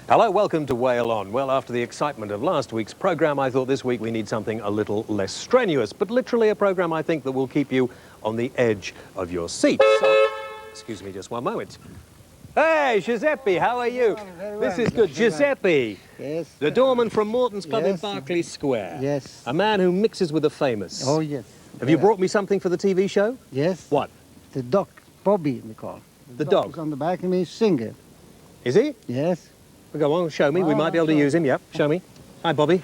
Hello, welcome to Whale On. Well, after the excitement of last week's programme, I thought this week we need something a little less strenuous, but literally a programme I think that will keep you on the edge of your seat. So, excuse me just one moment. Hey, Giuseppe, how are you? This is good. Giuseppe. Yes. The doorman from Morton's Pub in Berkeley Square. Yes. A man who mixes with the famous. Oh, yes. Have you brought me something for the TV show? Yes. What? The dog, Bobby, we call. The dog? Is on the back and he's singer. Is he? Yes. Well, go on, show me. We might be able to use him. Yep, show me. Hi, Bobby.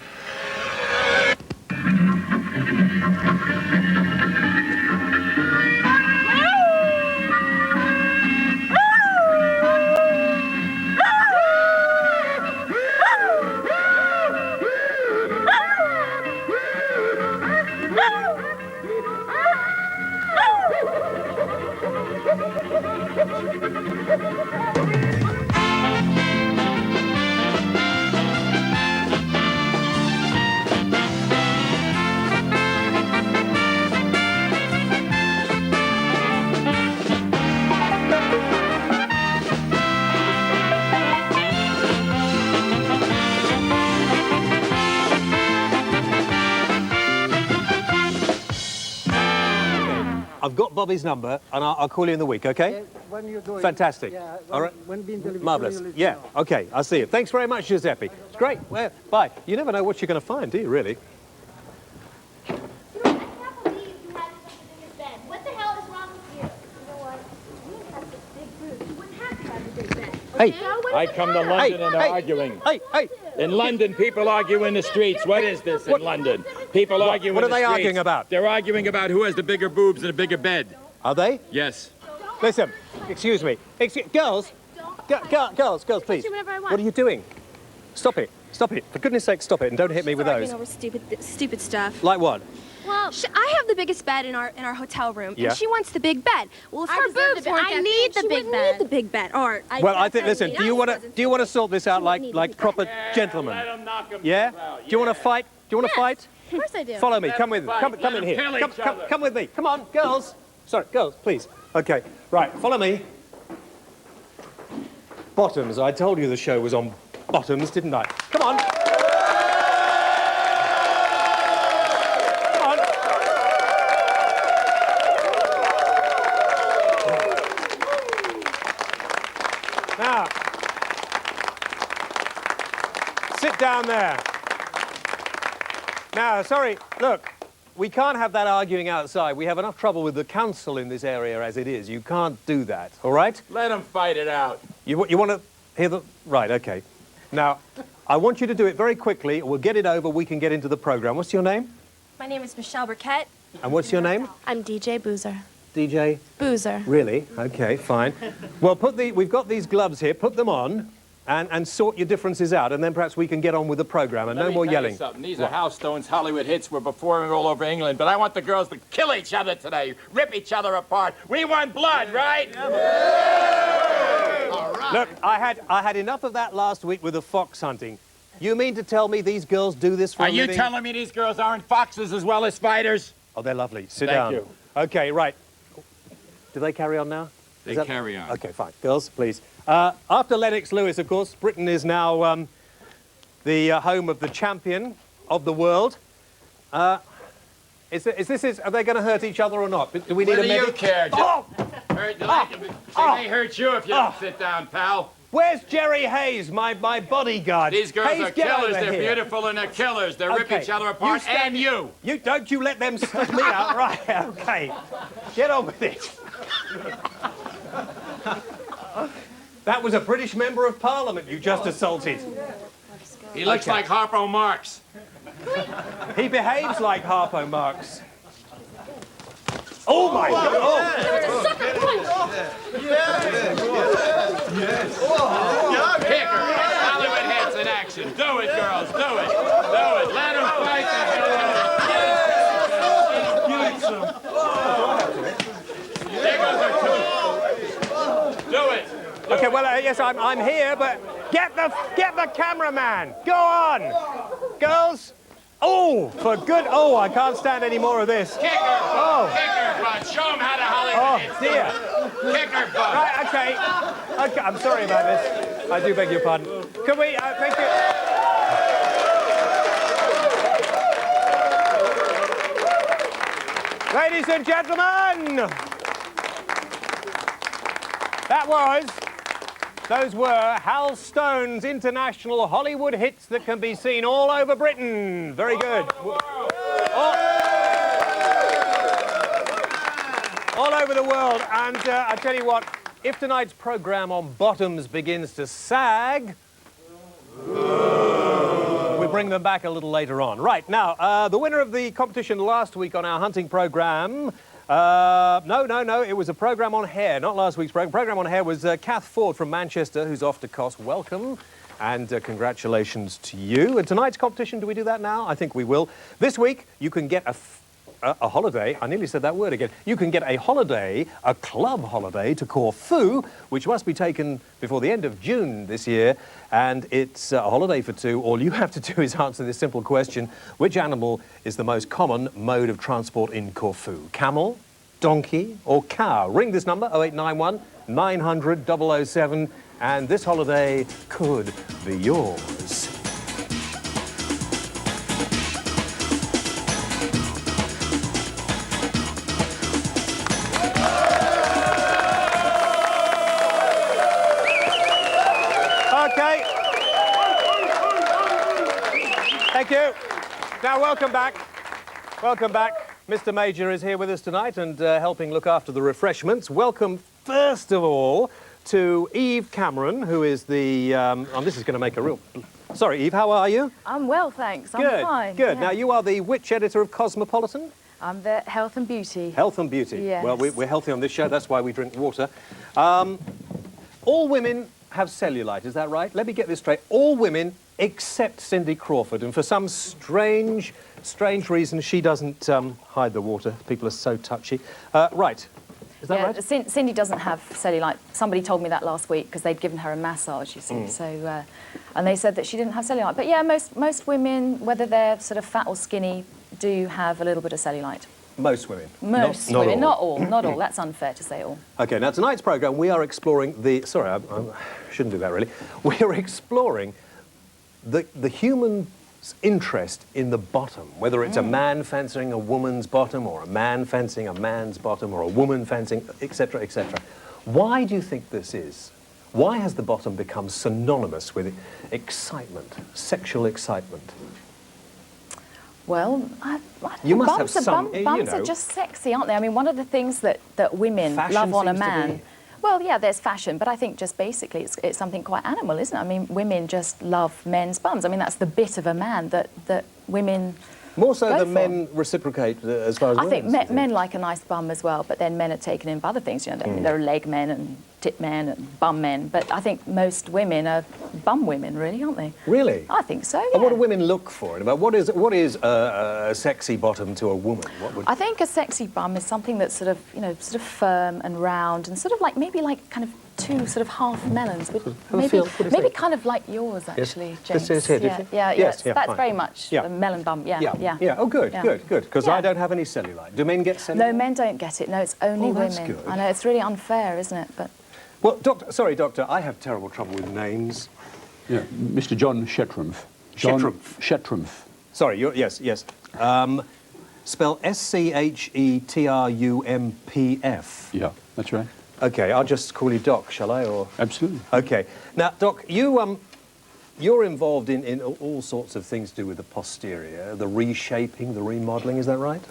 I've got Bobby's number, and I'll call you in the week, okay? When you're doing Fantastic. Yeah, All right. when being delivered. Marvellous. Yeah, okay, I'll see you. Thanks very much, Giuseppe. It's great. Well, bye. You never know what you're going to find, do you, really? I can't believe you had such a big bed. What the hell is wrong with you? You know what? You have such big boobs. You wouldn't have to have a big bed. Hey. I come to London and they're arguing. Hey! In London, people argue in the streets. What is this in London? People argue What in the are they streets. arguing about? They're arguing about who has the bigger boobs and a bigger bed. Are they? Yes. Listen, excuse me. Girls, girls, please. whenever I want. What are you doing? Stop it. Stop it. For goodness sake, stop it, and don't hit me with those. Over stupid stuff. Like what? Well, I have the biggest bed in our hotel room, Yeah. and she wants the big bed. Well, if I her deserve the boobs bed. weren't I that need big, the she big wouldn't bed. need the big bed. Or Well, I think. Listen. Do you want to sort this out like proper gentlemen? Let them knock them Yeah. out. Do you want to fight? Do you want to fight? Of course I do. Follow me. Let Come them with. fight. Come Let in them here. kill each other. Come with me. Come on, girls. Sorry, girls, please. Okay. Right. Follow me. Bottoms. I told you the show was on bottoms, didn't I? Come on. Come on. Now, sit down there. Now, sorry, look, we can't have that arguing outside. We have enough trouble with the council in this area as it is. You can't do that, all right? Let them fight it out. You want to hear the... Right, OK. Now, I want you to do it very quickly. We'll get it over. We can get into the programme. What's your name? My name is Michelle Burkett. And what's your name? I'm DJ Boozer. DJ? Boozer. Really? OK, fine. Well, we've got these gloves here. Put them on and sort your differences out, and then perhaps we can get on with the programme, and no more yelling. These are house stones Hollywood hits we're performing all over England, but I want the girls to kill each other today, rip each other apart. We want blood, right? Look, I had enough of that last week with the fox hunting. You mean to tell me these girls do this for a Are you living? telling me these girls aren't foxes as well as fighters? Oh, they're lovely. Sit Thank down. you. OK, right. Do they carry on now? They carry on. OK, fine. Girls, please. After Lennox Lewis, of course, Britain is now the home of the champion of the world. Are they going to hurt each other or not? Do we need What a do you medic? care? Oh! They may hurt you if you don't sit down, pal. Where's Jerry Hayes, my bodyguard? These girls Hayes, are get killers. over They're here. beautiful and they're killers. They rip Okay. each other apart, stand- and you. Don't you let them stick me out. Right, OK. Get on with it. That was a British member of Parliament you just assaulted. He looks like Harpo Marx. He behaves like Harpo Marx. Oh, my God. Oh. Kicker. Hollywood hits in action. Do it, girls. Do it. Do it. Let them fight the hell out of it. There goes our two. Do it. OK, well, yes, I'm here, but get the cameraman. Go on. Girls. Oh, for good... Oh, I can't stand any more of this. Kicker. Oh. Kicker, bud. Show them how to Hollywood Oh, hits. dear. Kicker, bud. Right, OK. OK, I'm sorry about this. I do beg your pardon. Can we, thank you. Ladies and gentlemen, those were Hal Stone's international Hollywood hits that can be seen all over Britain. Very good. All over the world. And I tell you what, if tonight's programme on bottoms begins to sag, we'll bring them back a little later on. Right, now, the winner of the competition last week on our hunting programme, no, it was a programme on hair, not last week's programme. Programme on hair was Kath Ford from Manchester, who's off to Kos. Welcome, and congratulations to you. And tonight's competition, do we do that now? I think we will. This week, you can get a holiday. I nearly said that word again. You can get a holiday, a club holiday to Corfu, which must be taken before the end of June this year. And it's a holiday for two. All you have to do is answer this simple question. Which animal is the most common mode of transport in Corfu? Camel, donkey or cow? Ring this number, 0891 900 007, and this holiday could be yours. Okay. Thank you. Now, welcome back. Welcome back. Mr. Major is here with us tonight and helping look after the refreshments. Welcome, first of all, to Eve Cameron, who is the... this is going to make a real... Sorry, Eve, how are you? I'm well, thanks. I'm fine. Good. Yeah. Now, you are the which editor of Cosmopolitan? I'm the health and beauty. Health and beauty. Yes. Well, we're healthy on this show. That's why we drink water. All women have cellulite, is that right? Let me get this straight. All women except Cindy Crawford, and for some strange reason, she doesn't hide the water. People are so touchy. Right. Is that right? Cindy doesn't have cellulite. Somebody told me that last week because they'd given her a massage, you see. So, and they said that she didn't have cellulite. But yeah, most women, whether they're sort of fat or skinny, do have a little bit of cellulite. Most women. Most not women, all. not all. That's unfair to say all. OK, now tonight's programme, we are exploring the... Sorry, I shouldn't do that, really. We are exploring the human's interest in the bottom, whether it's a man fancying a woman's bottom, or a man fancying a man's bottom, or a woman fancying, etc., etc. Why do you think this is? Why has the bottom become synonymous with excitement, sexual excitement? Well, You must bumps have some, bumps are just sexy, aren't they? I mean, one of the things that women Fashion love on a seems to man... be- Well, yeah, there's fashion, but I think just basically it's something quite animal, isn't it? I mean, women just love men's bums. I mean, that's the bit of a man that women... More so go than for. men reciprocate as far as I think women's men like a nice bum as well, but then men are taken in by other things. You know, I mean, there are leg men and tit men and bum men, but I think most women are bum women, really, aren't they? Really? I think so. And what do yeah. women look for? What is a sexy bottom to a woman? What would... I think a sexy bum is something that's sort of, you know, sort of firm and round and sort of like maybe like kind of two sort of half melons, but maybe kind of like yours actually, James. This is here, Yes, yeah, that's fine. very much a melon bum. Yeah. Oh, good, Yeah. good. Because Yeah. I don't have any cellulite. Do men get cellulite? No, men don't get it. No, it's only Oh, that's women. good. I know it's really unfair, isn't it? But Well, doctor, I have terrible trouble with names. Yeah, Mr. John Shetrumpf. Shetrumpf. Sorry, yes. Spell SCHETRUMPF. Yeah, that's right. Okay, I'll just call you Doc, shall I? Or Absolutely. okay. Now, Doc, you're involved in all sorts of things to do with the posterior, the reshaping, the remodelling. Is that right?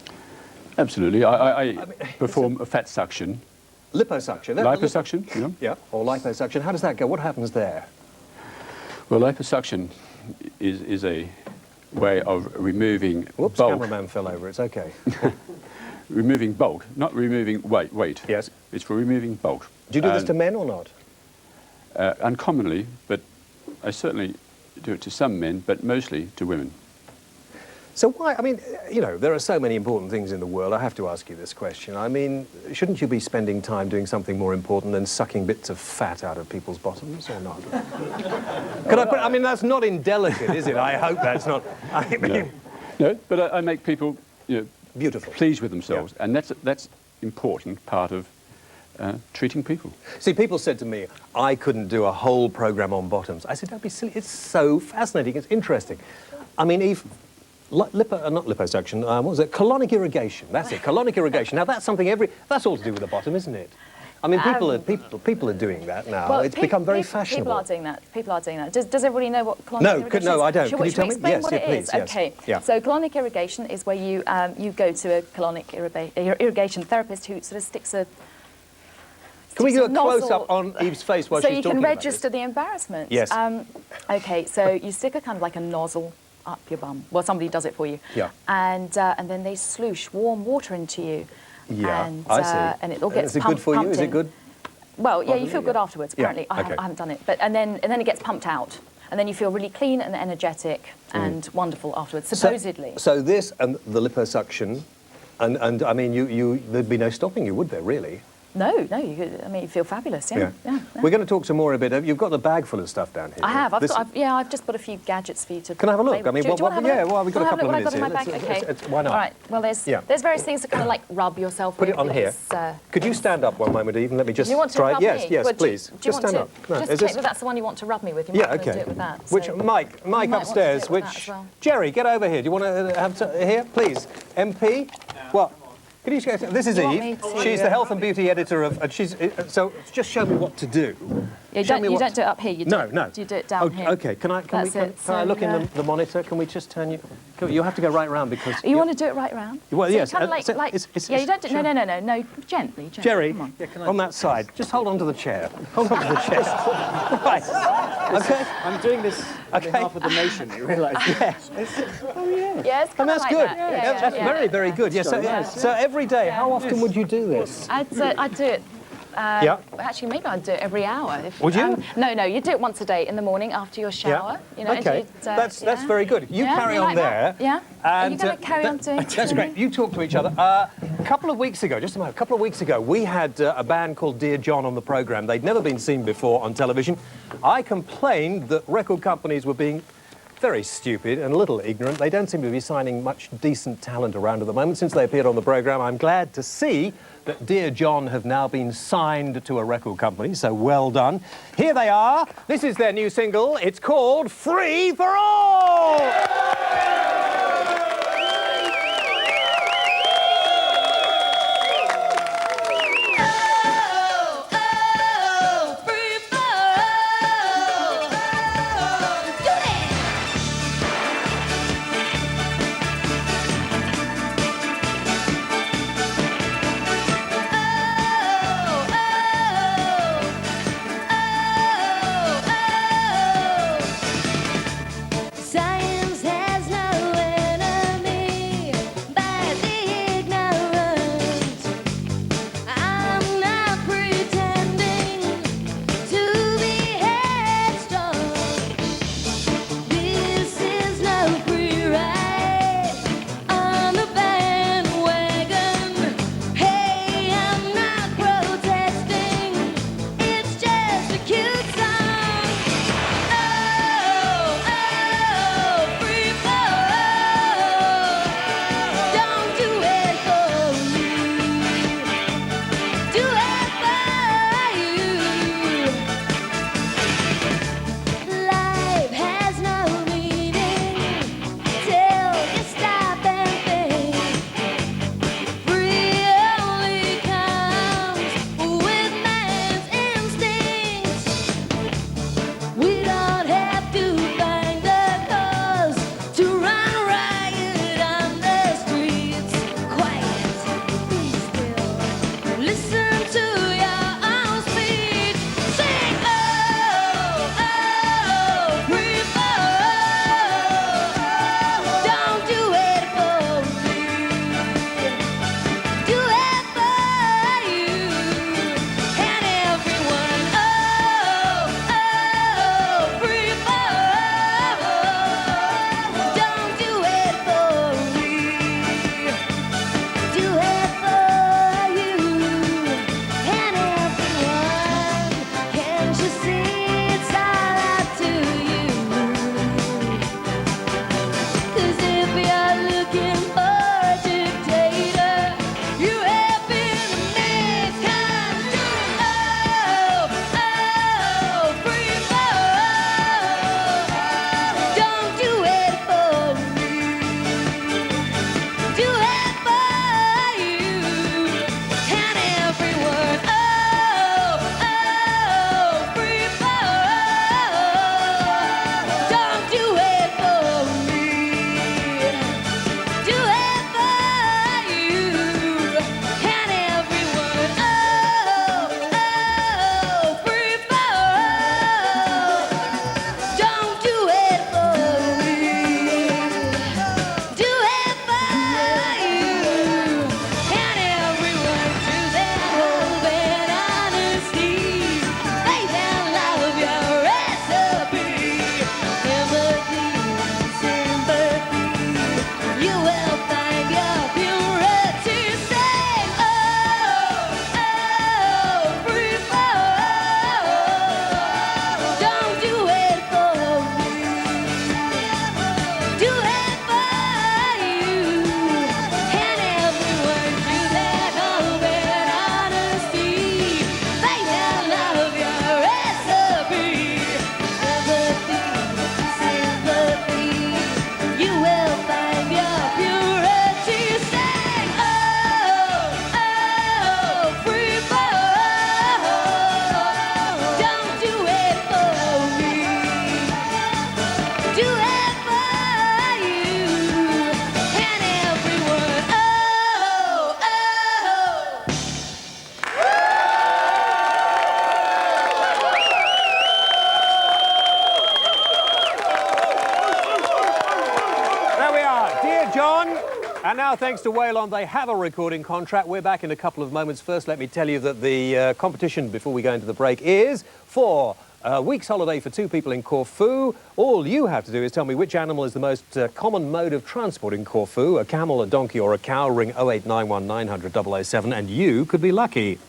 Absolutely. I perform a fat suction. Liposuction. Liposuction, you know? Yeah, or liposuction. How does that go? What happens there? Well, liposuction is a way of removing Whoops, bulk. cameraman fell over. It's okay. Removing bulk, not removing weight. Yes. It's for removing bulk. Do you do this to men or not? Uncommonly, but I certainly do it to some men, but mostly to women. So why, I mean, you know, there are so many important things in the world. I have to ask you this question. I mean, shouldn't you be spending time doing something more important than sucking bits of fat out of people's bottoms, or not? I mean, that's not indelicate, is it? I hope that's not... I mean, No, but I make people, you know, beautiful. pleased with themselves, and that's important part of treating people. See, people said to me, I couldn't do a whole program on bottoms. I said, don't be silly. It's so fascinating. It's interesting. I mean, Eve, not liposuction, what was it? Colonic irrigation. That's it, colonic irrigation. Now, that's something that's all to do with the bottom, isn't it? I mean, people are doing that now. Well, It's become very fashionable. People are doing that. People are doing that. Does everybody know what colonic irrigation is? No, I don't. Should Can you tell me? explain Yes, what yeah, it please, is? yes. Okay. Yeah. So colonic irrigation is where you go to a colonic irrigation therapist who sort of sticks a Can we do a nozzle- close-up on Eve's face while so she's you talking can about register this? the embarrassment. Yes. Okay, so you stick a kind of like a nozzle up your bum. Well, somebody does it for you. Yeah. And then they sloosh warm water into you. Yeah, and, I see. And it all gets Is it pumped, good for you? pumped Is it in. good? Well, yeah, you feel yeah. good afterwards. Yeah, Apparently, okay. I haven't done it, but and then it gets pumped out, and then you feel really clean and energetic and wonderful afterwards. Supposedly. So this and the liposuction, and I mean, there'd be no stopping you, would there? Really? No, I mean, you feel fabulous. Yeah. We're going to talk some more a bit. You've got the bag full of stuff down here. I have. This- I've just got a few gadgets for you to. Can I have a look? play with. I mean, do you want to have a yeah, look? well, we've got a Wanna have couple of look what minutes I've got in my here. bag? Okay. Why not? All right. Well, there's various things to kind of like rub yourself Put with. it on here. Because, Could you stand up one moment, Eve, and let me just you want to try rub it? Yes, me? yes, Well, please. Do you Just want stand to up. No, just is check this- that that's the one you want to rub me with? You Yeah, might want to okay. do it with that. Which so- Mike might want to upstairs? do it with that Which as well. Jerry, get over here. Do you want to here, please? MP. What? Could you? This is You want me Eve. to- She's the health and beauty editor of. And she's so. Just show me what to do. Yeah, you Show don't, me you what- don't do it up here. You do, No. You do it down here. Okay. Can I That's it. can I So, look in the monitor? Can we just turn you? You have to go right round because. You want to do it right round? Well, so yes, Kind of so like, it's- yeah, you don't do. sure. No. Gently. Jerry, Come on. on that side. Just hold on to the chair. Hold on to the chair. Right. Okay. I'm doing this on behalf of the nation, you realise? Yes. Yeah, it's And kind that's of like good. that. Yeah, That's very, very good. Yes. So every day, how often would you do this? I'd do it. Yeah. Actually, maybe I'd do it every hour. If, Would you? No, you do it once a day in the morning after your shower. You know, Okay. you'd, That's yeah. very good. You Yeah, carry you on like there. that? Yeah. Are you And, going to carry on doing? That's great. You talk to each other. A couple of weeks ago, we had a band called Dear John on the programme. They'd never been seen before on television. I complained that record companies were being very stupid and a little ignorant. They don't seem to be signing much decent talent around at the moment. Since they appeared on the programme, I'm glad to see that Dear John have now been signed to a record company, so well done. Here they are. This is their new single. It's called Free for All! Science has you, John. And now, thanks to Waylon, they have a recording contract. We're back in a couple of moments. First, let me tell you that the competition, before we go into the break, is for a week's holiday for 2 people in Corfu. All you have to do is tell me which animal is the most common mode of transport in Corfu, a camel, a donkey or a cow. Ring 0891 900 007 and you could be lucky.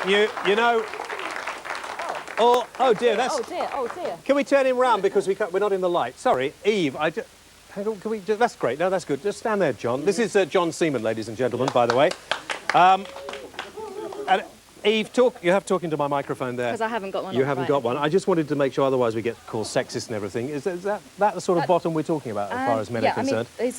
Yeah. You know. Oh dear, that's. Oh dear. Can we turn him round because we're not in the light? Sorry, Eve. Hang on. Can we? That's great. No, that's good. Just stand there, John. This is John Seaman, ladies and gentlemen. By the way. And Eve, you have talking to my microphone there. Because I haven't got one. You haven't got one. I just wanted to make sure, otherwise we get called sexist and everything. Is that the sort of bottom we're talking about as far as men are concerned? I mean,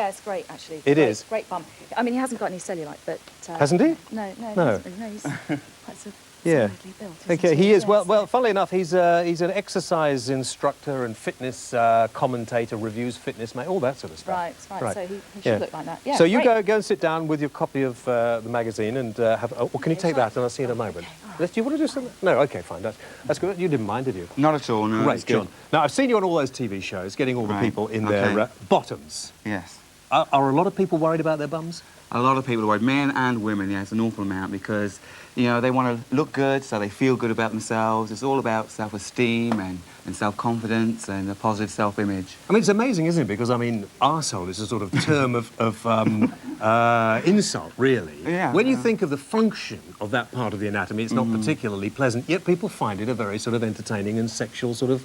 it's great, actually. It is. Great bum. I mean, he hasn't got any cellulite, but... Hasn't he? No. No. He hasn't really. No, he's quite Yeah. solidly built, isn't Okay, he is. Yes. Well, funnily enough, he's an exercise instructor and fitness commentator, reviews fitness, all that sort of stuff. Right. So he should look like that. Yeah, so you great. go and sit down with your copy of the magazine and have... Oh, can you take that and I'll see you in a moment. Do you want to do something? No, OK, fine. That's good. You didn't mind, did you? Not at all, no. Great, John. Now, I've seen you on all those TV shows, getting all the people in their bottoms. Yes. Are a lot of people worried about their bums? A lot of people are worried, men and women, yes, an awful amount, because, you know, they want to look good, so they feel good about themselves. It's all about self-esteem and self-confidence and a positive self-image. I mean, it's amazing, isn't it? Because, I mean, arsehole is a sort of term of insult, really. Yeah. When you think of the function of that part of the anatomy, it's not particularly pleasant, yet people find it a very sort of entertaining and sexual sort of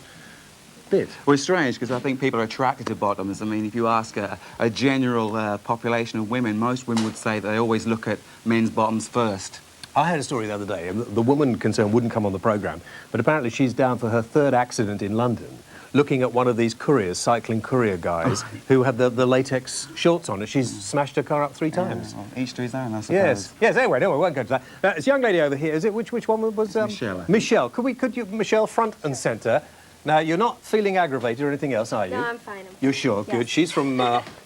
bit. Well, it's strange, because I think people are attracted to bottoms. I mean, if you ask a general population of women, most women would say that they always look at men's bottoms first. I heard a story the other day. The woman concerned wouldn't come on the programme, but apparently she's down for her 3rd accident in London, looking at one of these couriers, cycling courier guys, who had the latex shorts on, and she's smashed her car up 3 times. Well, each to his own, I suppose. Yes. Anyway, no, we won't go to that. This young lady over here, is it? Which one was? Michelle. Michelle. Could you, Michelle, front and centre? Now, you're not feeling aggravated or anything else, are you? No, I'm fine. You're sure? Yes. Good. She's from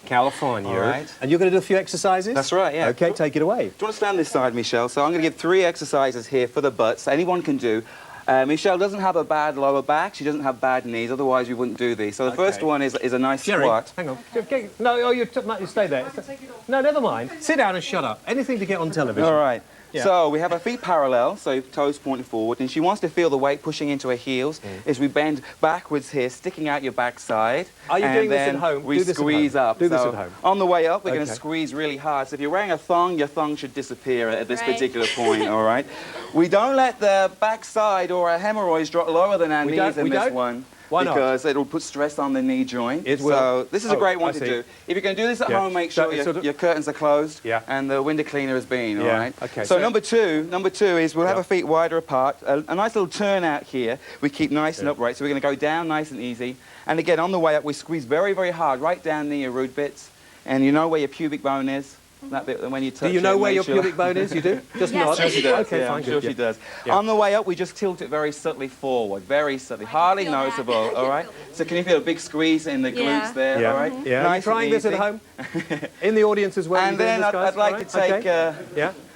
California. All right. And you're going to do a few exercises? That's right, yeah. OK, take it away. Do you want to stand this side, Michelle? So I'm going to give 3 exercises here for the butts. Anyone can do. Michelle doesn't have a bad lower back. She doesn't have bad knees. Otherwise, we wouldn't do these. So the first one is a nice squat. Hang on. No, you stay there. No, never mind. Sit down and shut up. Anything to get on television. All right. Yeah. So we have our feet parallel, so toes pointing forward, and she wants to feel the weight pushing into her heels as we bend backwards here, sticking out your backside. Are you doing this at home? We squeeze up. Do this So at home. on the way up, we're going to squeeze really hard. So if you're wearing a thong, your thong should disappear at this particular point, all right? We don't let the backside or our hemorrhoids drop lower than our knees in this one. Why not? Because it'll put stress on the knee joint. It will. So this is a great one I to see. do. If you're going to do this at home, make sure your curtains are closed and the window cleaner has been, all right? Okay. So number two is we'll have our feet wider apart. A nice little turn out here. We keep nice and upright. So we're going to go down nice and easy. And again, on the way up, we squeeze very, very hard right down near your root bits. And you know where your pubic bone is? That bit when you touch it. Do you know where your sure. pubic bone is? You do? Just Yes, nod. sure She does. Okay, yeah, fine, I'm sure good. she does. Yeah. On the way up, we just tilt it very subtly forward, very subtly, hardly noticeable, all right? So can you feel a big squeeze in the glutes there, Yeah. all right? Yeah. Nice Are you trying and this at easy. home? In the audience as well? And then I'd like to take...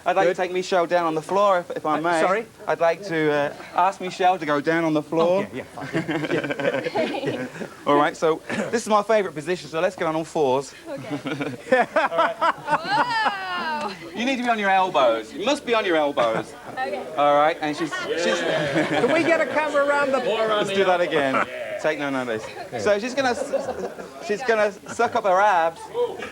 I'd like to take Michelle down on the floor, if I may. Sorry? I'd like to ask Michelle to go down on the floor. Yeah, fine. All right, so this is my favourite position, so let's get on all 4s. Okay. All right. Whoa! You need to be on your elbows. You must be on your elbows. Okay. All right, and she's Can we get a camera around the... Let's do that again. Take none of this. So she's gonna suck up her abs,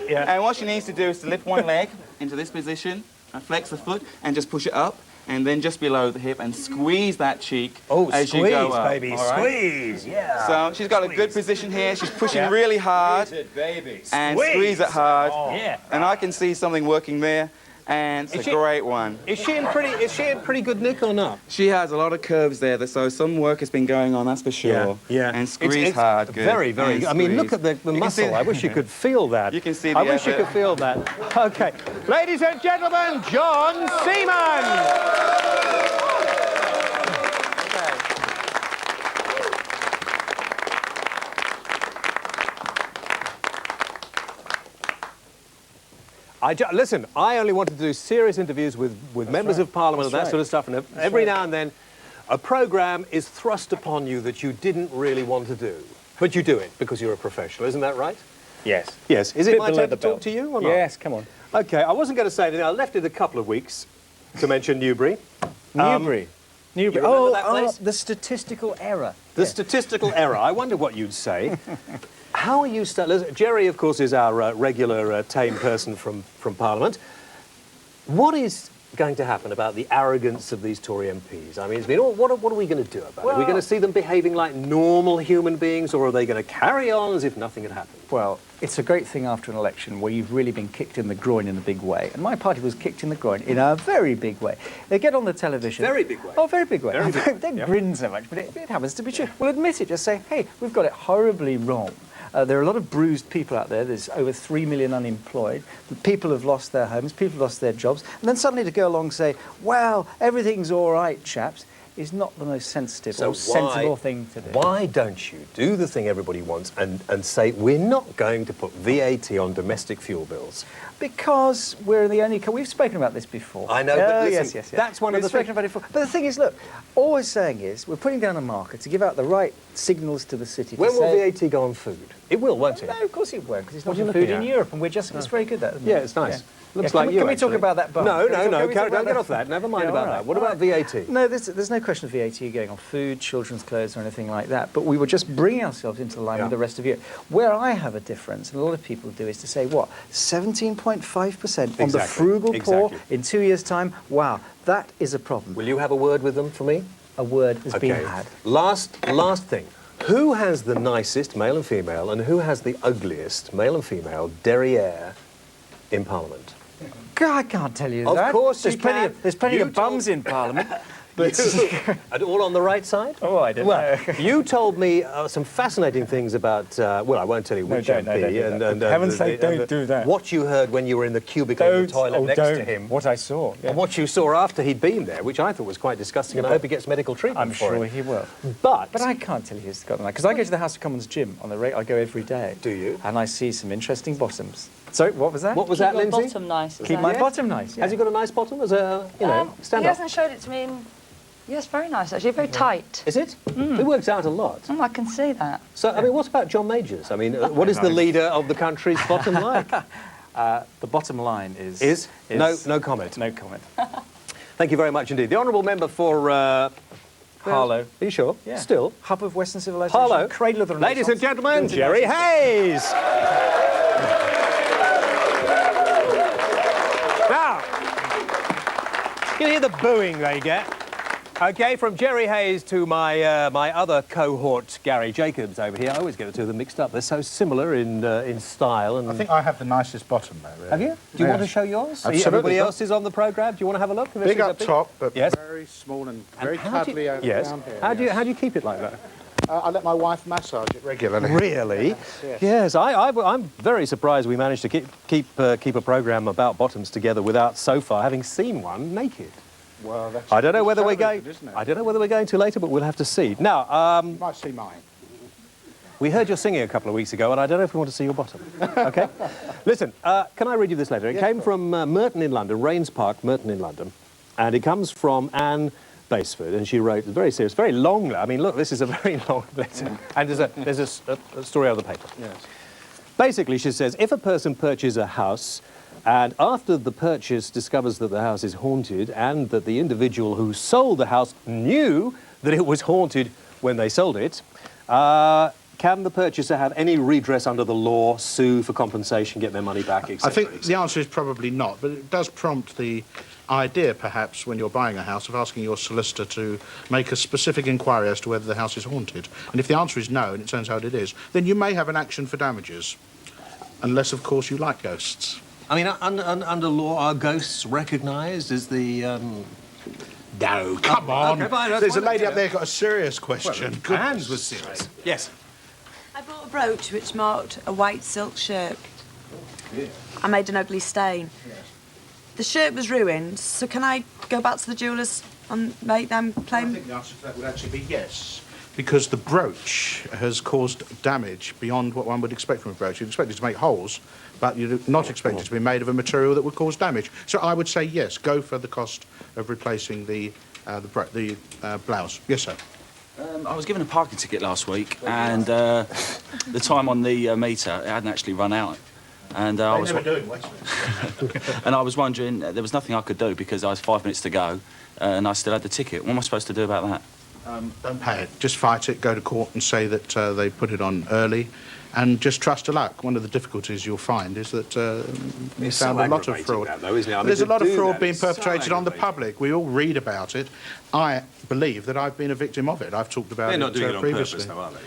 and what she needs to do is to lift one leg into this position and flex the foot and just push it up, and then just below the hip and squeeze that cheek as you go up. Baby, all right? squeeze, yeah. So she's got a good position here. She's pushing really hard and squeeze it hard. Yeah. And I can see something working there. and it's a great one. Is she in pretty good nick or not? She has a lot of curves there, so some work has been going on, that's for sure. Yeah. And squeeze it's hard, good. Very, very And good. I mean, look squeeze. at the You can see muscle. I wish you could feel that. You can see the I wish you effort. could feel that. Okay. Ladies and gentlemen, John Seaman! Listen, I only wanted to do serious interviews with members of Parliament and that sort of stuff, and every now and then a programme is thrust upon you that you didn't really want to do. But you do it because you're a professional, isn't that right? Yes. Yes. Is it Bit my below turn to the talk belt. to you or not? Yes, come on. OK, I wasn't going to say anything. I left it a couple of weeks to mention Newbury. Newbury. Newbury. You remember that place? The statistical error. The statistical error. I wonder what you'd say. How are you... Jerry, of course, is our regular tame person from Parliament. What is going to happen about the arrogance of these Tory MPs? I mean, it's been, what are we going to do about it? Are we going to see them behaving like normal human beings, or are they going to carry on as if nothing had happened? Well, it's a great thing after an election where you've really been kicked in the groin in a big way. And my party was kicked in the groin in a very big way. They get on the television. Very big way. Oh, very big way. Very big. They grin so much, but it happens to be true. Well, admit it. Just say, hey, we've got it horribly wrong. There are a lot of bruised people out there. There's over 3 million unemployed. People have lost their homes. People have lost their jobs. And then suddenly to go along and say, well, everything's all right, chaps, is not the most sensitive or sensible thing to do. Why don't you do the thing everybody wants and say, we're not going to put VAT on domestic fuel bills? Because we're the only... We've spoken about this before. I know, but listen, yes. that's one of the We've spoken about it before. But the thing is, look, all we're saying is we're putting down a marker to give out the right signals to the city. When to will say, VAT go on food? It will, won't it? No, of course it won't, because it's What not are you in food looking in at? Europe, and we're just... It's very good, that, isn't it? Yeah, it's nice. Yeah. Looks Yeah, like you, can we talk actually. about that bun? No, Can we don't talk about get off that. Never mind Yeah, about all right, that. What all about right. VAT? No, there's no question of VAT going on food, children's clothes, or anything like that. But we were just bringing ourselves into line with the rest of Europe. Where I have a difference, and a lot of people do, is to say, what, 17.5% on the frugal poor in 2 years' time? Wow, that is a problem. Will you have a word with them for me? A word has been had. Last thing. Who has the nicest, male and female, and who has the ugliest, male and female, derriere in Parliament? God, I can't tell you Of that. course there's you plenty can. Of, there's plenty You of bums in Parliament. But And all on the right side? Oh, I don't know. You told me some fascinating things about, well, I won't tell you which don't, MP. no, don't do that. And, For heaven's sake, don't do that. What you heard when you were in the cubicle in the toilet next to him. What I saw. Yeah. And what you saw after he'd been there, which I thought was quite disgusting, and I hope he gets medical treatment I'm for sure it. he will. But I can't tell you he's got that, because I go to the House of Commons gym on the rate. I go every day. Do you? And I see some interesting bottoms. Sorry, what was that? What was that, Your Lindsay? bottom nice. Keep my bottom nice. Yeah. Has he got a nice bottom as a, you know, stand He up? hasn't showed it to me in... Yes, very nice, actually. Very tight. Is it? It works out a lot. Oh, I can see that. So, I mean, what about John Majors? I mean, what is the leader of the country's bottom like? The bottom line is... No comment. No comment. Thank you very much indeed. The honourable member for... Harlow. Are you sure? Yeah. Still? Hub of Western civilization. Harlow. Cradle of the Ladies and Renaissance. gentlemen, Jerry Hayes. Now, you hear the booing they get. Okay, from Jerry Hayes to my my other cohort, Gary Jacobs, over here. I always get the two of them mixed up. They're so similar in style. And I think I have the nicest bottom there, really. have you? Do you want to show yours? Absolutely. Everybody else is on the programme. Do you want to have a look? Big up top, but Yes. very small and very how do cuddly you, yes. down here. How do you keep it like that? I let my wife massage it regularly. Really? Yes. I'm very surprised we managed to keep a programme about bottoms together without so far having seen one naked. Well, that's I don't know whether we're television, going. isn't it? I don't know whether we're going to later, but we'll have to see. Now, You might see mine. we heard your singing a couple of weeks ago, and I don't know if we want to see your bottom. Okay. Listen, can I read you this letter? It came from Merton in London, Rains Park, Merton in London, and it comes from Anne Baseford, and she wrote, very serious, very long. I mean, look, this is a very long letter, and there's a story out of the paper. Yes. Basically, she says, if a person purchases a house and after the purchase discovers that the house is haunted and that the individual who sold the house knew that it was haunted when they sold it, can the purchaser have any redress under the law, sue for compensation, get their money back, etc.? I think the answer is probably not, but it does prompt the idea, perhaps, when you're buying a house, of asking your solicitor to make a specific inquiry as to whether the house is haunted. And if the answer is no, and it turns out it is, then you may have an action for damages. Unless, of course, you like ghosts. I mean, under law, are ghosts recognised as the... No, come on. Okay, fine, There's a lady up there got a serious question. Well, Anne's was serious. Yes. I bought a brooch which marked a white silk shirt. I made an ugly stain. The shirt was ruined, so can I go back to the jewellers and make them I claim? think the answer to that would actually be yes. Because the brooch has caused damage beyond what one would expect from a brooch. You'd expect it to make holes, but you'd not expect it to be made of a material that would cause damage. So I would say yes, go for the cost of replacing the blouse. Yes, sir. I was given a parking ticket last week, and the time on the meter, it hadn't actually run out. And I was and I was wondering, there was nothing I could do because I was 5 minutes to go, and I still had the ticket. What am I supposed to do about that? Don't pay it. Just fight it, go to court and say that they put it on early, and just trust to luck. One of the difficulties you'll find is that you found a lot of fraud. That, though, isn't it? I mean, There's a lot of fraud that being is so perpetrated on the aggravating. public. We all read about it. I believe that I've been a victim of it. I've talked about They're it not doing it on previously. purpose, though, are they?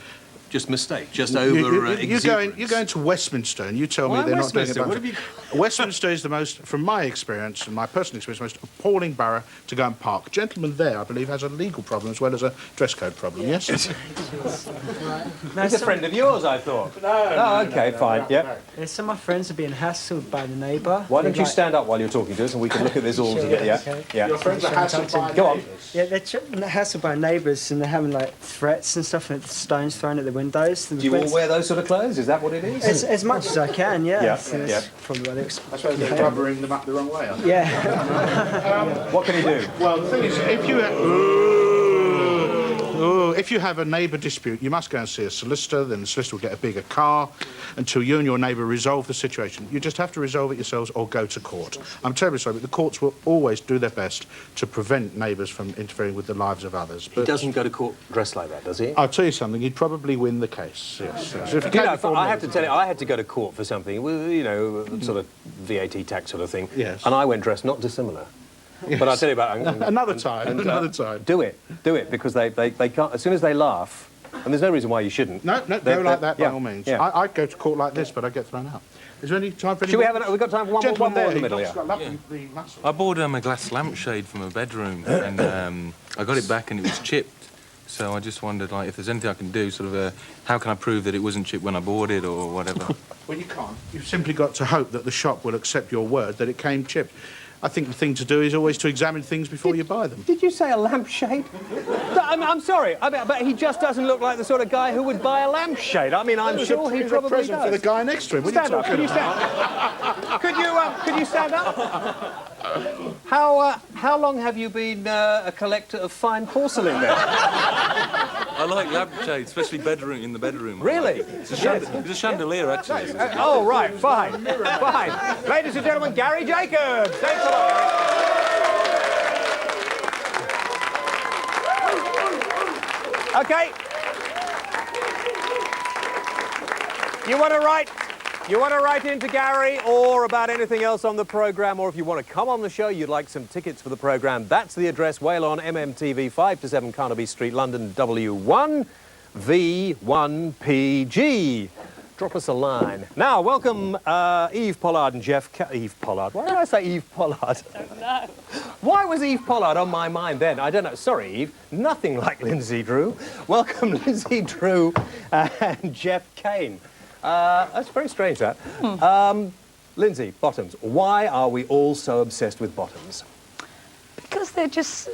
Just mistake, just over exuberance. You're going to Westminster and you tell Why me they're not doing it. Westminster? What have you... Westminster is the most, from my experience and my personal experience, the most appalling borough to go and park. Gentleman there, I believe, has a legal problem as well as a dress code problem, yes? He's a friend of yours, I thought. No, okay, fine, yeah. Some of my friends are being hassled by the neighbour. Why don't you stand up while you're talking to us and we can look at this all together, yeah? Okay. Yeah. Your friends are hassled by Go on. neighbours. Yeah, they're hassled by neighbours and they're having like threats and stuff and stones thrown at the windows. Do you all wear those sort of clothes? Is that what it is? As much as I can, yeah. Yeah, So yeah. that's probably what I suppose they're rubbering them up the wrong way, aren't they? Yeah. What can he do? Well, the thing is, if you have a neighbour dispute, you must go and see a solicitor, then the solicitor will get a bigger car until you and your neighbour resolve the situation. You just have to resolve it yourselves or go to court. I'm terribly sorry, but the courts will always do their best to prevent neighbours from interfering with the lives of others. He But doesn't go to court dressed like that, does he? I'll tell you something, he'd probably win the case, yes. So if you You came know, before I me- have to tell you, I had to go to court for something, you know, sort of VAT tax sort of thing. Yes. And I went dressed not dissimilar. Yes. But I'll tell you about Another time, another time. Do it, because they can't, as soon as they laugh, and there's no reason why you shouldn't. No, go like that by yeah, all means. yeah. I'd go to court like this, but I'd get thrown out. Is there any time for any Should we more? have we've got time for one Gentleman more in the there, middle, he's yeah. got lovely the muscle. I bought a glass lampshade from a bedroom, and I got it back and it was chipped. So I just wondered, like, if there's anything I can do, sort of, how can I prove that it wasn't chipped when I bought it or whatever? Well, you can't. You've simply got to hope that the shop will accept your word that it came chipped. I think the thing to do is always to examine things before you buy them. Did you say a lampshade? I'm sorry, but he just doesn't look like the sort of guy who would buy a lampshade. I mean, I'm sure he probably present does. for the guy next to him. What are you Stand up. talking Could you about? stand? Could you stand up? How long have you been a collector of fine porcelain then? I like lampshades, especially in the bedroom. Really? It's a chandelier, actually. Oh, right, fine. Fine. Ladies and gentlemen, Gary Jacobs. Thanks a lot, Gary. Okay. You want to write into Gary or about anything else on the programme, or if you want to come on the show, you'd like some tickets for the programme, that's the address, Whalon, MMTV, 5 to 7 Carnaby Street, London, W1 V1PG. Drop us a line. Now, welcome Eve Pollard and Jeff... Eve Pollard? Why did I say Eve Pollard? I don't know. Why was Eve Pollard on my mind then? I don't know. Sorry, Eve. Nothing like Lindsay Drew. Welcome Lindsay Drew and Jeff Kane. That's very strange, that. Lindsay, bottoms. Why are we all so obsessed with bottoms? Because they're just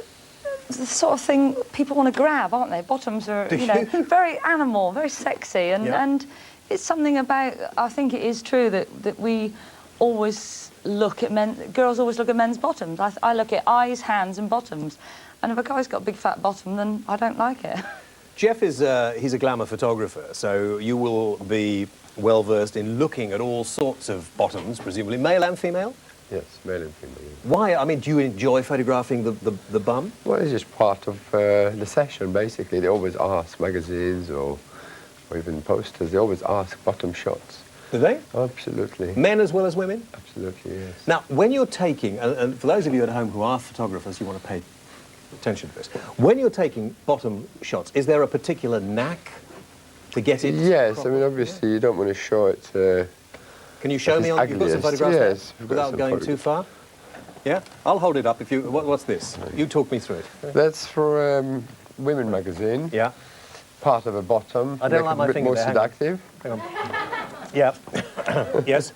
the sort of thing people want to grab, aren't they? Bottoms are, you know, very animal, very sexy, and it's something about, I think it is true that we always look at girls always look at men's bottoms. I look at eyes, hands and bottoms, and if a guy's got a big fat bottom, then I don't like it. Jeff is he's a glamour photographer, so you will be well versed in looking at all sorts of bottoms, presumably male and female. Yes, male and female. Why? I mean, do you enjoy photographing the bum? Well, it's just part of the session, basically. They always ask magazines or even posters. They always ask bottom shots. Do they? Absolutely. Men as well as women? Absolutely, yes. Now, when you're taking, and for those of you at home who are photographers, you want to pay attention to this. When you're taking bottom shots, is there a particular knack to get it? Yes, proper? I mean, obviously you don't want to show it Can you show me? You've got some ugliest. photographs Yes, there, we've got without some going too far. Yeah, I'll hold it up if you. What's this? You talk me through it. That's for women magazine. Yeah. Part of a bottom. I don't make like it my a bit finger more there. seductive. Hang on. Yeah. Yes.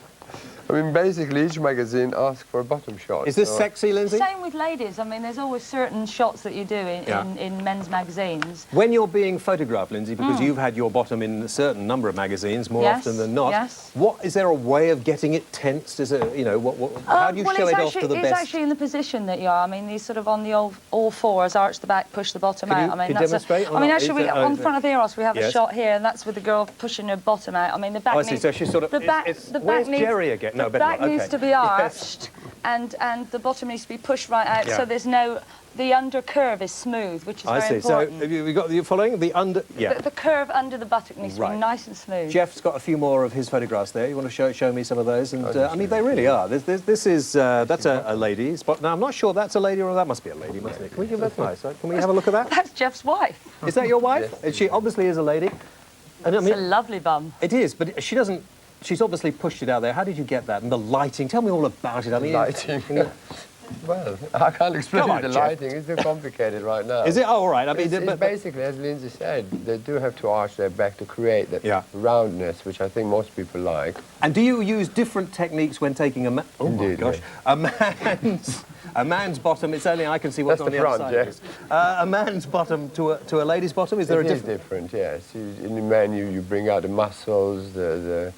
I mean, basically, each magazine asks for a bottom shot. Is this sexy, Lindsay? Same with ladies. I mean, there's always certain shots that you do in men's magazines. When you're being photographed, Lindsay, because you've had your bottom in a certain number of magazines, more often than not. Yes. What is there a way of getting it tensed? Is it, you know, how do you show it off to the best? It's actually in the position that you are. I mean, these sort of on the all fours, arch the back, push the bottom out. I mean, can you that's demonstrate or I mean, not? actually, on front of the Eros, we have a Yes. shot here, and that's with the girl pushing her bottom out. I mean, the back Oh, I see. needs, So she's sort of. the back, the back where's needs, Jerry again? No, the better back not. needs Okay. to be arched, and the bottom needs to be pushed right out, Yeah. so there's no. The under curve is smooth, which is I very see. So important. have you got you following the under? Yeah. The curve under the buttock needs to be Right. nice and smooth. Jeff's got a few more of his photographs there. You want to show me some of those? And I mean, they really are. This is that's a lady spot. Now I'm not sure that's a lady or that must be a lady, mustn't it? Can we give that nice? Can we have a look at that? That's Jeff's wife. Is that your wife? Yes. She obviously is a lady. And I It's a lovely bum. It is, but she doesn't. She's obviously pushed it out there. How did you get that? And the lighting. Tell me all about it. I mean, lighting. Well, I can't explain Come on, the Jeff. lighting. It's too complicated right now. Is it? Oh, all right. I mean, it's basically, as Lindsay said, they do have to arch their back to create that roundness, which I think most people like. And do you use different techniques when taking a oh Indeed, my gosh, a man's bottom? It's only I can see what's That's on the the front, other side. yeah. A man's bottom to a lady's bottom. Is there a It is difference? different, yes. In the man, you bring out the muscles, the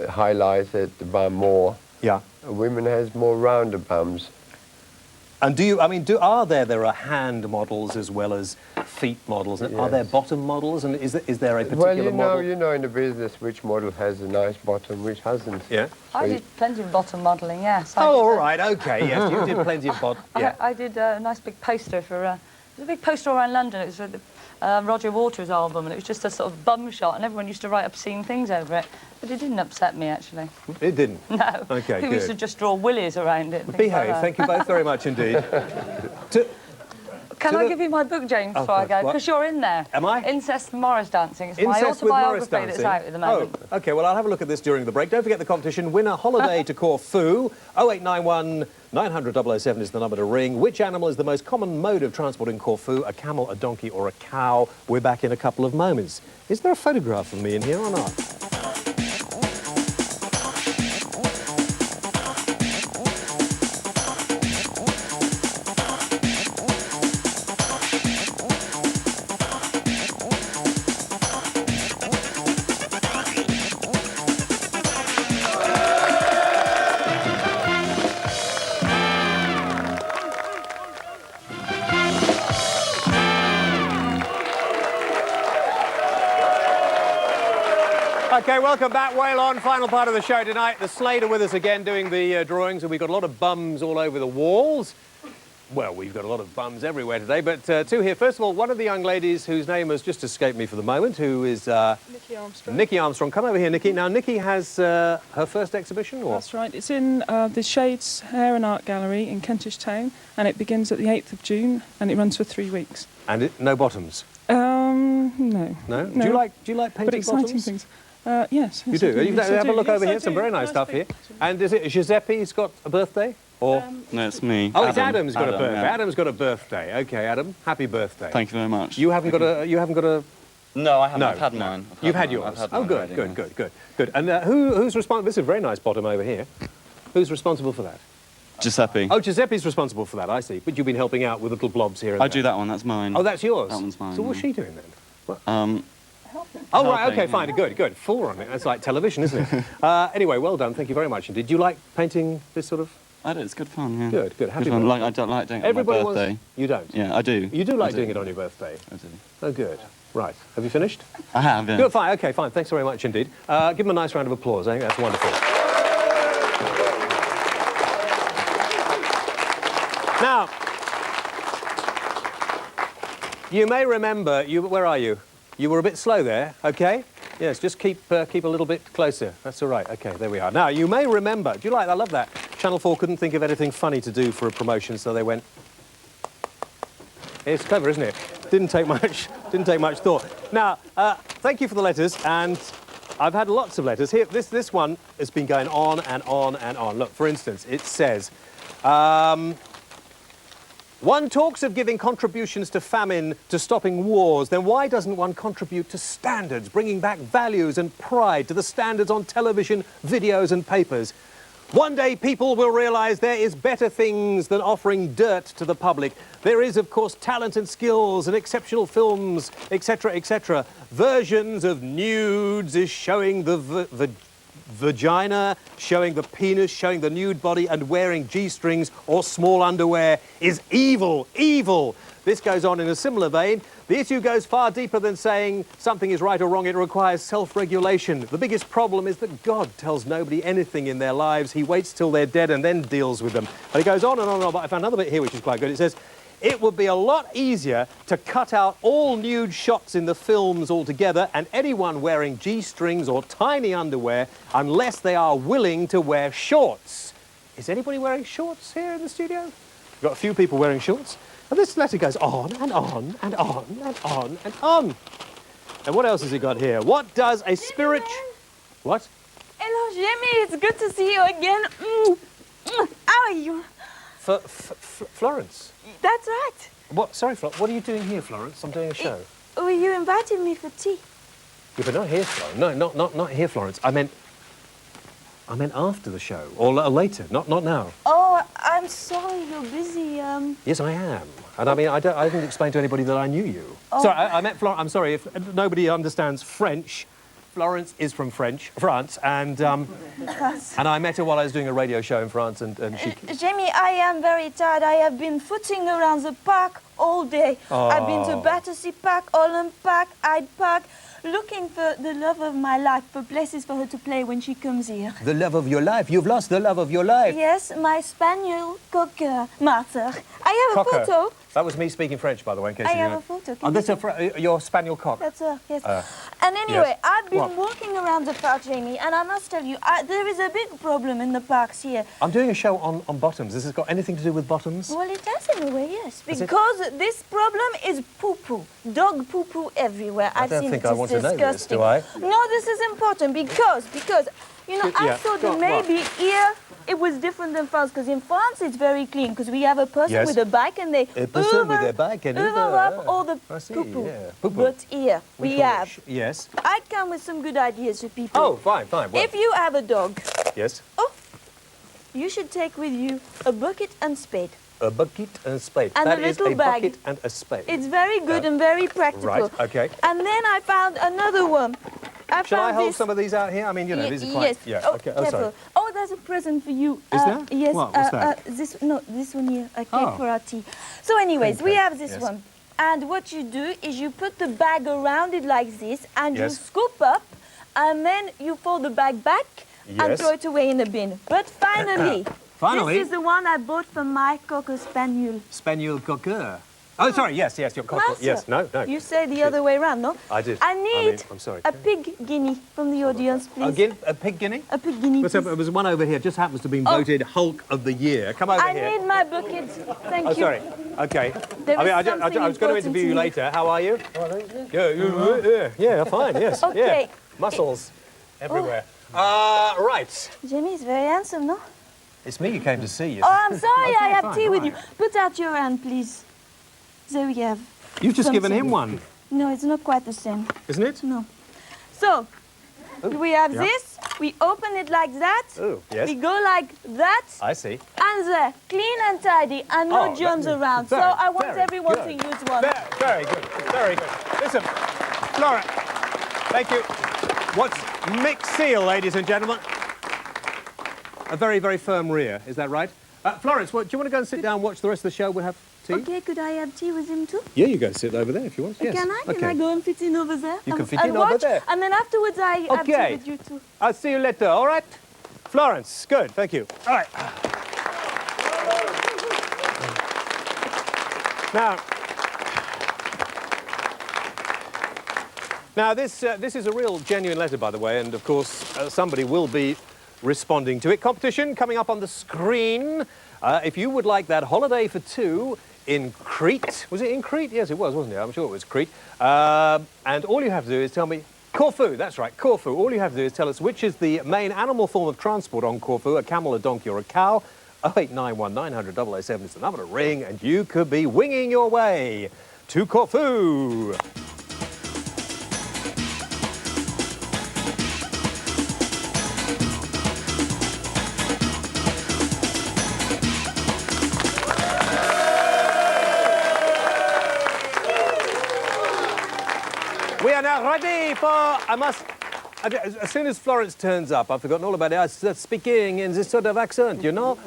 highlight it, the bum more. Yeah. Women has more rounder bums. And do you? I mean, are there are hand models as well as feet models? And Are there bottom models? And is there a particular Well, model? you know in the business which model has a nice bottom, which hasn't. Yeah. I did plenty of bottom modelling, yes. Oh, all right, okay, yes, you did plenty of bottom. Yeah. I did a nice big poster for, it was a big poster around London. It was for the Roger Waters album, and it was just a sort of bum shot, and everyone used to write obscene things over it. But it didn't upset me, actually. It didn't? No. Okay, People good. used to just draw willies around it. and things Behave. like that. Thank you both very much indeed. Can I give you my book, James, before I go? what? Because you're in there. Am I? Incest and Morris Dancing. It's my Incest with Morris autobiography that's dancing. out at the moment. Oh, okay. Well, I'll have a look at this during the break. Don't forget the competition. Win a holiday to Corfu. 0891 900 007 is the number to ring. Which animal is the most common mode of transport in Corfu? A camel, a donkey, or a cow? We're back in a couple of moments. Is there a photograph of me in here or not? Okay, welcome back. Whale on, final part of the show tonight. The Slade are with us again doing the drawings, and we've got a lot of bums all over the walls. Well, we've got a lot of bums everywhere today, but two here. First of all, one of the young ladies whose name has just escaped me for the moment, who is... Nikki Armstrong. Nikki Armstrong. Come over here, Nikki. Now, Nikki has her first exhibition, or...? That's right. It's in the Shades Hair and Art Gallery in Kentish Town, and it begins at the 8th of June, and it runs for 3 weeks. And no bottoms? No. No? Do you like painting but exciting bottoms? things. Yes. You yes, do? I You Yes, I have do. a look Yes, over I here. Some do. very nice Nice stuff here. pictures. And is it Giuseppe's got a birthday? Or? No, it's me. Oh, it's Adam's got a birthday. yeah. Adam's got a birthday. Okay, Adam, happy birthday. Thank you very much. You haven't got a. No, I haven't. No, I've had no. mine. You've had I've yours. had Oh, mine good, already, good, yeah. good, good, good. And who's responsible? This is a very nice bottom over here. Who's responsible for that? Giuseppe. Oh, Giuseppe's responsible for that. I see. But you've been helping out with little blobs here and I there. do that one. That's mine. Oh, that's yours. That one's mine. So what's yeah. she doing then? What? Oh, right, okay, fine, good, good. 4 on it. That's like television, isn't it? Anyway, well done. Thank you very much. And did you like painting this sort of? I do. It's good fun. Yeah. Good, good. Happy Good fun. birthday. I don't like doing it Everybody on my birthday. You don't? Yeah, I do. You do like I doing it on your birthday? I do. Oh, good. Right. Have you finished? I have. Yeah. Good, fine. Okay, fine. Thanks very much indeed. Give them a nice round of applause. I think that's wonderful. Now, you may remember, where are you? You were a bit slow there, okay? Yes, just keep a little bit closer. That's all right. Okay, there we are. Now, you may remember, do you like that? I love that. Channel 4 couldn't think of anything funny to do for a promotion, so they went... It's clever, isn't it? Didn't take much thought. Now, thank you for the letters, and I've had lots of letters. Here, this one has been going on and on and on. Look, for instance, it says, one talks of giving contributions to famine, to stopping wars, then why doesn't one contribute to standards, bringing back values and pride to the standards on television, videos and papers? One day people will realise there is better things than offering dirt to the public. There is, of course, talent and skills and exceptional films, etc., etc. Versions of nudes is showing the vagina, showing the penis, showing the nude body, and wearing G-strings or small underwear is evil, evil. This goes on in a similar vein. The issue goes far deeper than saying something is right or wrong. It requires self-regulation. The biggest problem is that God tells nobody anything in their lives. He waits till they're dead and then deals with them. But it goes on and on and on. But I found another bit here which is quite good. It says, it would be a lot easier to cut out all nude shots in the films altogether and anyone wearing G-strings or tiny underwear unless they are willing to wear shorts. Is anybody wearing shorts here in the studio? We've got a few people wearing shorts. And this letter goes on and on and on and on and on. And what else has it got here? What does a spirit... What? Hello, Jamie. It's good to see you again. How are you? Florence? That's right. What? Sorry, what are you doing here, Florence? I'm doing a show. Oh, you invited me for tea. Yeah, but not here, Florence. No, not here, Florence. I meant after the show, or later, not now. Oh, I'm sorry, you're busy. Yes, I am. And I mean, I didn't explain to anybody that I knew you. Oh. Sorry, I meant Florence. I'm sorry if nobody understands French. Florence is from France, and I met her while I was doing a radio show in France, and she... Jamie, I am very tired. I have been footing around the park all day. Oh. I've been to Battersea Park, Holland Park, Hyde Park, looking for the love of my life, for places for her to play when she comes here. The love of your life? You've lost the love of your life? Yes, my spaniel, Cocker, Martha. I have Cocker. a photo. That was me speaking French, by the way, in case I you have know. a photo. Oh, that's your spaniel cock? That's her, yes. And anyway, yes. I've been What? walking around the park, Jamie, and I must tell you, there is a big problem in the parks here. I'm doing a show on bottoms. Has this got anything to do with bottoms? Well, it has in a way, yes. Has it? Because this problem is poo-poo. Dog poo-poo everywhere. I I've don't seen think it. I It's want to know this, disgusting. do I? No, this is important because, you know, I Yeah. thought Go that on, what? maybe here it was different than France, because in France it's very clean, because we have a person Yes. with a bike and they A person with a bike and hoover up all the I see, poo-poo. yeah. Poo-poo. But here we call it have... Yes. I come with some good ideas for people. Oh, fine. Well, If you have a dog, yes. you should take with you a bucket and spade. A bucket and a spade. And That a is little bag. bucket and a spade. It's very good and very practical. Right, okay. And then I found another one. Shall I found hold this. some of these out here? I mean, you know, these are quite... Yes. Yeah, Oh, okay. Oh, careful. sorry. Oh, there's a present for you. Is there? Yes. What? What's that? This one here. A cake Oh. for our tea. So anyways, Thank we you. have this Yes. one. And what you do is you put the bag around it like this, and you Yes. scoop up, and then you fold the bag back and Yes. throw it away in the bin. But finally, Finally? this is the one I bought for my Cocker Spaniel. Spaniel cocker. Oh, sorry, yes, your cocker. Master, Yes, no. You say the other way around, no? I did. I need I'm sorry. a pig guinea from the audience, please. A pig guinea? A pig guinea, What's please. up? There's one over here, just happens to have been Oh. voted Hulk of the Year. Come over I here. need my bucket. Thank Oh, you. sorry. Okay. There I mean, is I was something going to important interview to you me. later. How are you? Yeah, fine, yes. Okay. Yeah. Muscles everywhere. Right. Jamie is very handsome, no? It's me you came to see. Oh, I'm sorry, Okay, I have fine, tea with right. you. Put out your hand, please. There we have. You've just given something. him one, No, it's not quite the same. isn't it? No. So, we have yeah. this. We open it like that. Oh, yes. We go like that. I see. And there, clean and tidy, and no Oh, germs that- around. So very, I want very everyone good. to use one. Very good, very good. Listen, Laura, thank you. What's mixed seal, ladies and gentlemen? A very, very firm rear, is that right? Florence, do you want to go and sit down and watch the rest of the show? We'll have tea? Okay, could I have tea with him too? Yeah, you go and sit over there if you want. Yes. Can I? Okay. Can I go and fit in over there? You can fit and in over watch, there. And then afterwards I have tea Okay. with you too. I'll see you later, all right? Florence, good, thank you. All right. Now this is a real genuine letter, by the way, and of course somebody will be responding to it. Competition coming up on the screen. If you would like that holiday for two in Crete, was it in Crete? Yes, it was, wasn't it? I'm sure it was Crete. And all you have to do is tell me Corfu, that's right, Corfu. All you have to do is tell us which is the main animal form of transport on Corfu, a camel, a donkey or a cow. 0891 900 007 is the number to ring, and you could be winging your way to Corfu. We are now ready for, as soon as Florence turns up, I've forgotten all about it, I start speaking in this sort of accent, you know?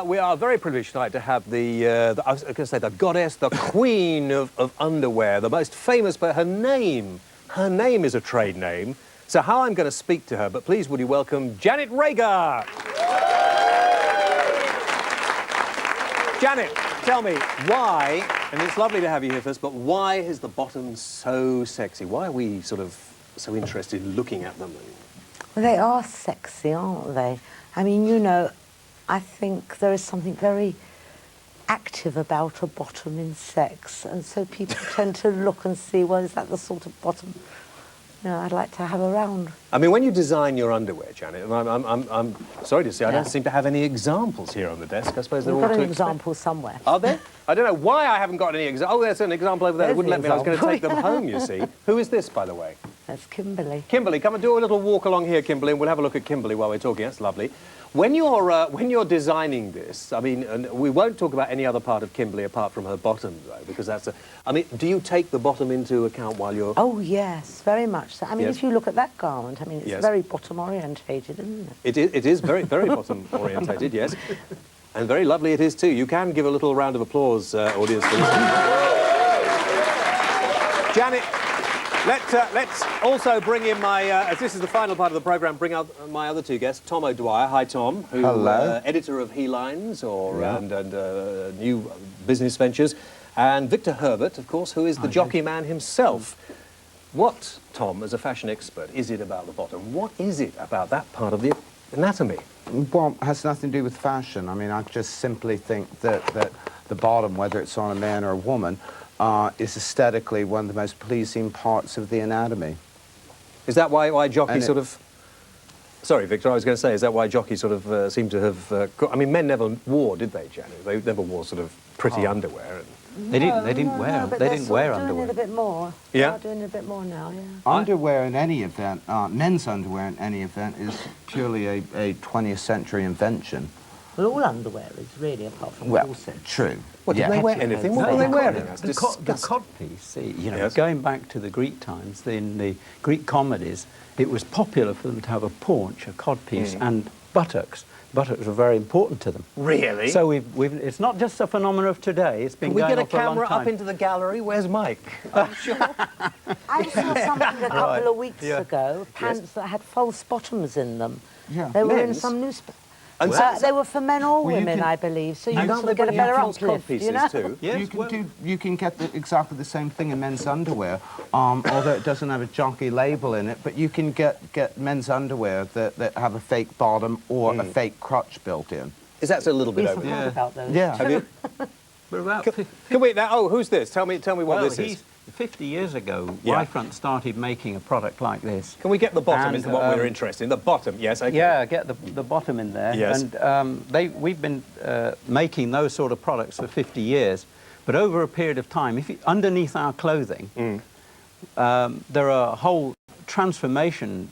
We are very privileged tonight to have I was going to say the goddess, the queen of underwear, the most famous, but her name is a trade name. So how I'm going to speak to her, but please would you welcome Janet Rager. Janet, tell me, why, and it's lovely to have you here first, but why is the bottom so sexy? Why are we sort of so interested in looking at them? Well, they are sexy, aren't they? I mean, you know, I think there is something very active about a bottom in sex, and so people tend to look and see, well, is that the sort of bottom, you know, I'd like to have around. I mean, when you design your underwear, Janet, and I'm sorry to say, I don't seem to have any examples here on the desk. I suppose they're all We've got too an example somewhere. Are there? I don't know why I haven't got any examples. Oh, there's an example over there. They wouldn't let me. I was going to take them home, you see. Who is this, by the way? That's Kimberly. Kimberly, come and do a little walk along here, Kimberly, and we'll have a look at Kimberly while we're talking. That's lovely. When you're designing this, I mean, and we won't talk about any other part of Kimberly apart from her bottom, though, because that's a... I mean, do you take the bottom into account while you're... Oh, yes, very much so. I mean, Yes. if you look at that garment, I mean, it's Yes. very bottom-orientated, isn't it? It is very, very bottom-orientated, yes. And very lovely it is, too. You can give a little round of applause, audience, for this. Janet, let's also bring in my, as this is the final part of the programme, bring out my other two guests, Tom O'Dwyer. Hi, Tom. Who, Hello. Editor of He Lines, and new business ventures. And Victor Herbert, of course, who is the jockey man himself. What, Tom, as a fashion expert, is it about the bottom? What is it about that part of the anatomy? Well, it has nothing to do with fashion. I mean, I just simply think that the bottom, whether it's on a man or a woman, is aesthetically one of the most pleasing parts of the anatomy. Is that why jockeys sort of... Sorry, Victor, I was going to say, is that why jockeys sort of seem to have... I mean, men never wore, did they, Janet? They never wore sort of pretty underwear. And... They didn't wear doing it a bit more. Yeah? They're doing it a bit more now, yeah. Underwear in any event, men's underwear in any event, is purely a 20th century invention. Well, all underwear is really, apart from corset. True. What, did they wear anything? What were they wearing? The codpiece, you know, going back to the Greek times, in the Greek comedies, it was popular for them to have a paunch, a codpiece, and buttocks. Buttocks were very important to them. Really? So it's not just a phenomenon of today. It's been Can we going get a on for a long camera time. up into the gallery? Where's Mike? I'm sure. I saw something a couple of weeks Yeah. ago, pants that had false bottoms in them. Yeah. They were in Men's? some newspaper. And They were for men or women, I believe, so you can sort of get a better uplift, you know? You can get exactly the same thing in men's underwear, although it doesn't have a jockey label in it, but you can get men's underwear that have a fake bottom or a fake crotch built in. Is that a little bit over? Yeah. About those. Yeah. Have you? We're about Can we now? Oh, who's this? Tell me what this is. 50 years ago, Yeah. Y-Front started making a product like this. Can we get the bottom? And, Is what we're interested in. The bottom, yes. Okay. Yeah, get the bottom in there. Yes. And we've been making those sort of products for 50 years. But over a period of time, underneath our clothing, there are a whole transformation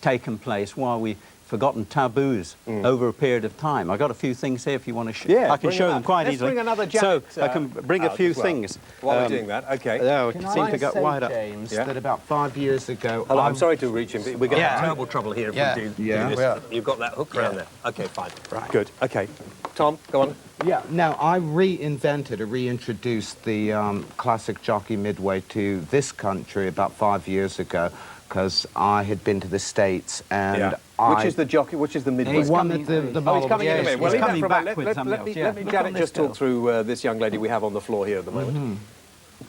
taken place while we've forgotten taboos over a period of time. I've got a few things here if you want to show. Yeah, I can show them quite Let's easily. bring another Janet, so I can bring a few as well, things. while we're doing that, okay. Yeah, Can seem I to get say, wide up. James, Yeah. that about 5 years ago... Hello, I'm sorry to reach him, but we're going to have terrible trouble here if Yeah. we do Yeah. this. Yeah. You've got that hook around there. Okay, fine. Right. Good. Okay. Tom, go on. Yeah, now I reinvented or reintroduced the classic jockey midway to this country about 5 years ago because I had been to the States and Which is the jockey? Which is the midway? He's one of the Oh, he's coming in a minute. Well, leave that for a moment. backwards, Let me Look Janet on this just talk girl. through this young lady we have on the floor here at the moment.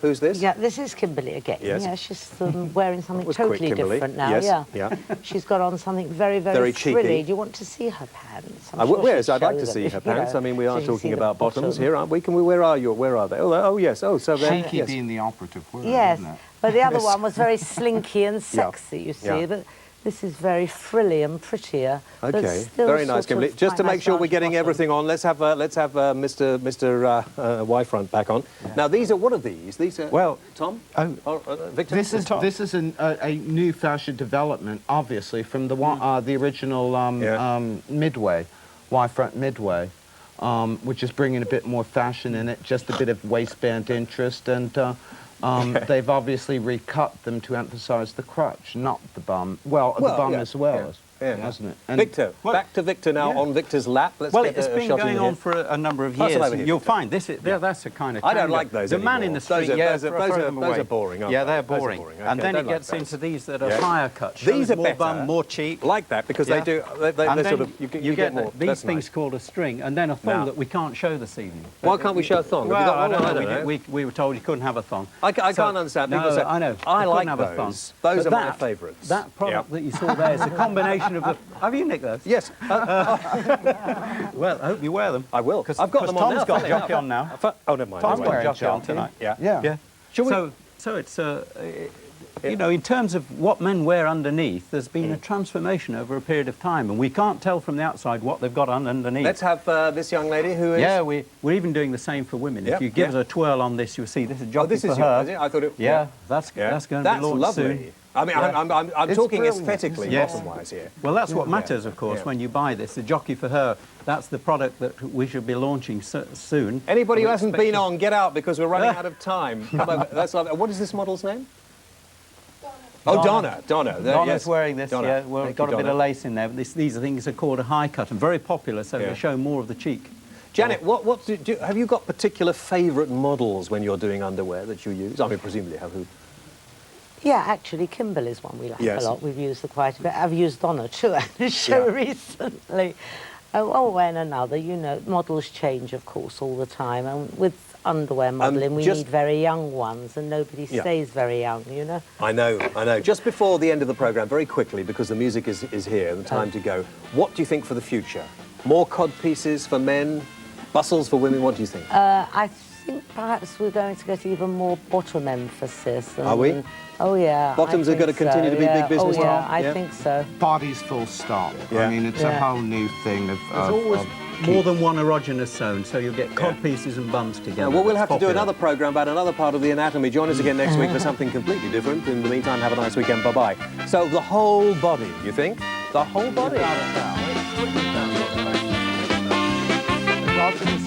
Who's this? Yeah, this is Kimberly again. Yes. Yeah, she's wearing something was quick, totally Kimberly. different now. Yes, Yeah. yeah. She's got on something very, very, Very frilly. cheeky. Do you want to see her pants? Yes, she'll I'd like show to them, see her you pants. know, I mean, we so are you can talking see the about bottoms bottom. here, aren't we? Where are you? Where are they? Oh, yes. Oh, so very... Cheeky yes. being the operative word, Yes, isn't it? but the other one was very slinky and sexy, you see. Yeah. But this is very frilly and prettier. but Okay, still very nice, sort Kimberly. of Just to quite make nice sure we're round getting bottom. everything on, let's have Mr. Y-front back on. Now, these are, what are these? These are... Well, Tom? Victor? This is a new fashion development, obviously, from the original Midway, Y-front Midway, which is bringing a bit more fashion in it, just a bit of waistband interest, and they've obviously recut them to emphasise the crutch, not the bum. Well, the bum as well, hasn't it? And Victor, back to Victor now on Victor's lap. Let's Well, get it's a been shot in going here. on for a number of Pass it years. over here, You'll Victor. find that's a kind of I don't tango. like those The man in anymore. the street, Those are those boring, aren't Yeah, they? they're Those are boring. boring. And Okay, then don't it like gets those. into these that are Yeah. higher cut. These shows are more better. bum, more cheek. Like that, because Yeah. they And sort then of, you get more. these That's things nice. called a string, and then a thong Now. that we can't show this evening. Why can't we show a thong? Have you Well, got I one? don't I know. don't know. We were told you couldn't have a thong. I can't understand. People No, say, I know. I You like couldn't have a thong. those. But Those are my that- favourites. That product that you saw there is a combination of the... Have you nicked those? Yes. Well, I hope you wear them. I will. Because I've got them on Tom's now. got funnily jockey enough. on now. Oh, never mind. Tom's never got mind. jockey on tonight. Yeah. So it's you know, in terms of what men wear underneath, there's been a transformation over a period of time, and we can't tell from the outside what they've got on underneath. Let's have this young lady who is... Yeah, we're even doing the same for women. Yep, If you give yeah. us a twirl on this, you'll see this is jockey this for is her. yours, is it? I thought it... Yeah, that's going to be launched lovely. soon. I mean, Yeah. I'm It's talking brilliant. aesthetically, Yes. bottom-wise here. Well, that's what Yeah. matters, of course, Yeah. when you buy this. The jockey for her, that's the product that we should be launching soon. Anybody who We hasn't expect been to- on, get out, because we're running out of time. Come over. That's lovely. What is this model's name? Oh, Donna. Donna's yes. wearing this, Donna. yeah. Well, Thank got you, a bit Donna. of lace in there, but these are things that are called a high cut and very popular, so Yeah. they show more of the cheek. Janet, have you got particular favourite models when you're doing underwear that you use? I mean, presumably you have who? Yeah, actually, Kimberly's one we like Yes. a lot. We've used her quite a bit. I've used Donna too at the show recently. One way and another, you know, models change, of course, all the time. And with underwear modelling, we need very young ones, and nobody Yeah. stays very young, you know. I know. Just before the end of the programme, very quickly, because the music is here and time to go, what do you think for the future? More cod pieces for men, bustles for women, what do you think? I think perhaps we're going to get even more bottom emphasis. Are we? Oh, yeah. Bottoms I are gonna think so, continue to be yeah. big business, Oh, yeah, Tom? I Yeah. think so. Bodies full stop. Yeah. I mean, it's a Yeah. whole new thing of... There's always more than one erogenous zone, so you'll get cod pieces and bums together. Well, we'll That's have to do popular. another programme about another part of the anatomy. Join us again next week for something completely different. In the meantime, have a nice weekend. Bye-bye. So the whole body, you think? The whole body? Bottom